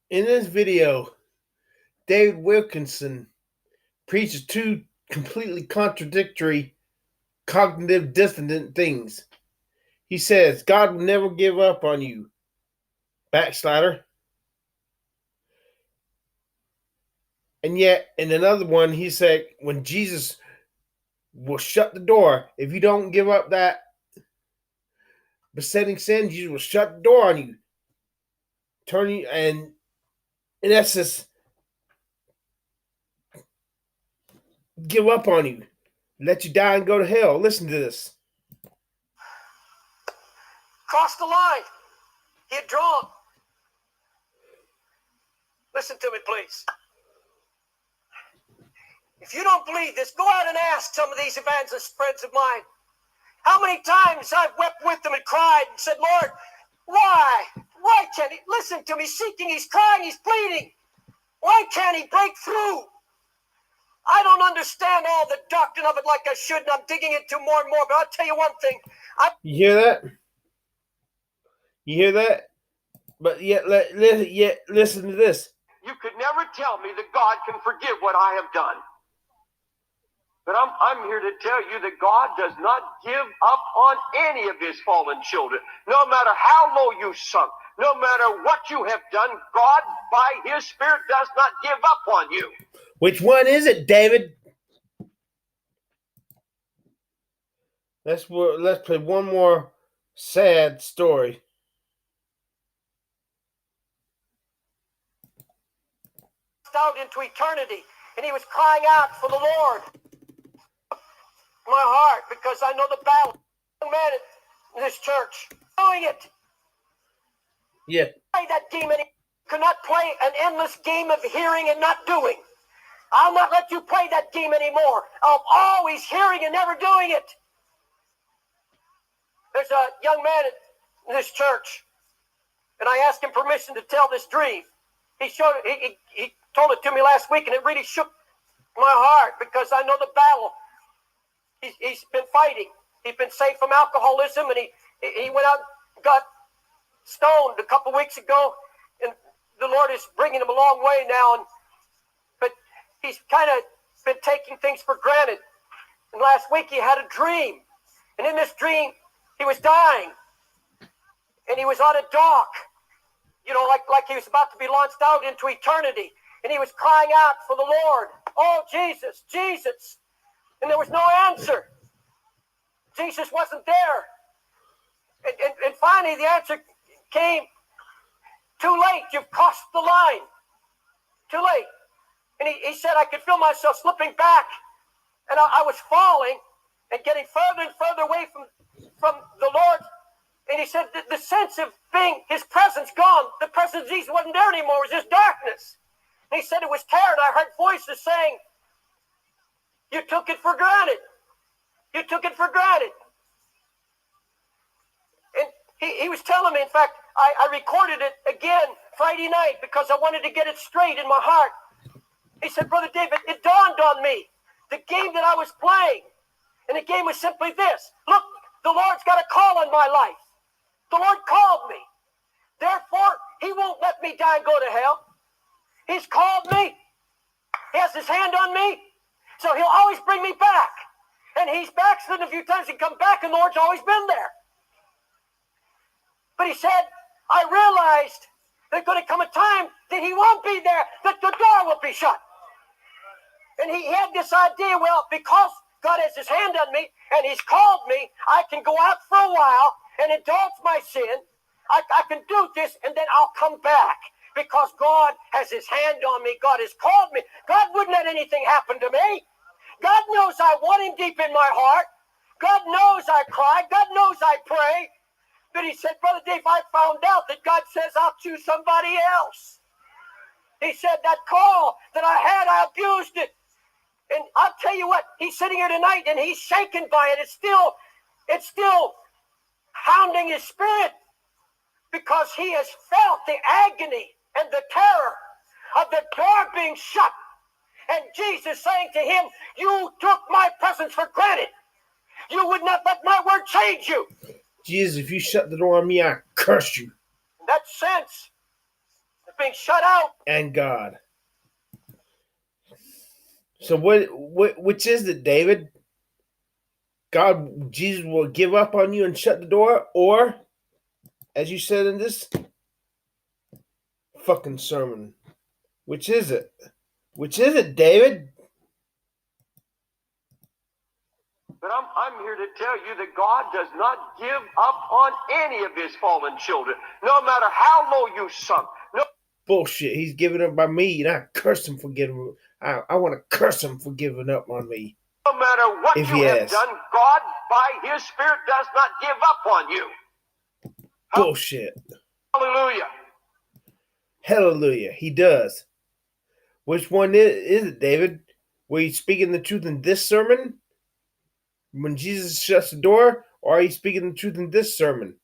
In this video, David Wilkerson preaches two completely contradictory cognitive dissonant things. He says, God will never give up on you, backslider. And yet, in another one, he said, when Jesus will shut the door, if you don't give up that besetting sin, Jesus will shut the door on you. Turn you, and in essence, give up on you. Let you die and go to hell. Listen to this. Cross the line. He had drawn. Listen to me, please. If you don't believe this, go out and ask some of these evangelist friends of mine how many times I've wept with them and cried and said, Lord, why? Why can't he? Listen to me, seeking, he's crying, he's pleading. Why can't he break through? I don't understand all the doctrine of it like I should, and I'm digging into more and more, but I'll tell you one thing. You hear that? You hear that? But yet listen to this. You could never tell me that God can forgive what I have done. But I'm here to tell you that God does not give up on any of his fallen children. No matter how low you sunk, no matter what you have done, God, by his Spirit, does not give up on you. Which one is it, David? Let's play one more sad story. Out into eternity, and he was crying out for the Lord. My heart, because I know the battle. Young man in this church doing it. Yeah. Play that game, and he could not play an endless game of hearing and not doing. I'll not let you play that game anymore. I'm always hearing and never doing it. There's a young man in this church, and I asked him permission to tell this dream. He told it to me last week, and it really shook my heart because I know the battle he's been fighting. He's been saved from alcoholism, and he went out and got stoned a couple weeks ago, and the Lord is bringing him a long way now. But he's kind of been taking things for granted. And last week he had a dream, and in this dream he was dying, and he was on a dock, like he was about to be launched out into eternity. And he was crying out for the Lord. Oh, Jesus, Jesus. And there was no answer. Jesus wasn't there. And finally the answer came. Too late. You've crossed the line. Too late. And he said, I could feel myself slipping back. And I was falling and getting further and further away from the Lord. And he said, the sense of being, his presence gone. The presence of Jesus wasn't there anymore. It was just darkness. And he said it was terror. And I heard voices saying, you took it for granted. You took it for granted. And he was telling me, in fact, I recorded it again Friday night because I wanted to get it straight in my heart. He said, Brother David, it dawned on me, the game that I was playing. And the game was simply this. Look, the Lord's got a call on my life. The Lord called me. Therefore, he won't let me die and go to hell. He's called me. He has his hand on me. So he'll always bring me back. And he's backslidden a few times and come back, and the Lord's always been there. But he said, I realized there's going to come a time that he won't be there, that the door will be shut. And he had this idea, well, because God has his hand on me and he's called me, I can go out for a while and indulge my sin. I can do this, and then I'll come back because God has his hand on me. God has called me. God wouldn't let anything happen to me. God knows I want him deep in my heart. God knows I cry. God knows I pray. But he said, Brother Dave, I found out that God says I'll choose somebody else. He said that call that I had, I abused it. And I'll tell you what, he's sitting here tonight and he's shaken by it. It's still hounding his spirit because he has felt the agony and the terror of the door being shut. And Jesus saying to him, you took my presence for granted. You would not let my word change you. Jesus, if you shut the door on me, I curse you. In that sense, being shut out. And God. So which is it, David? God, Jesus will give up on you and shut the door, or, as you said in this fucking sermon, which is it? Which is it, David? But I'm here to tell you that God does not give up on any of his fallen children, no matter how low you sunk. No. Bullshit. He's giving up on me, and I curse him for giving. I want to curse him for giving up on me. No matter what If you he have has. done, God, by his Spirit, does not give up on you. Bullshit. Hallelujah. Hallelujah. He does. Which one is it, David? Were you speaking the truth in this sermon? When Jesus shuts the door? Or are you speaking the truth in this sermon?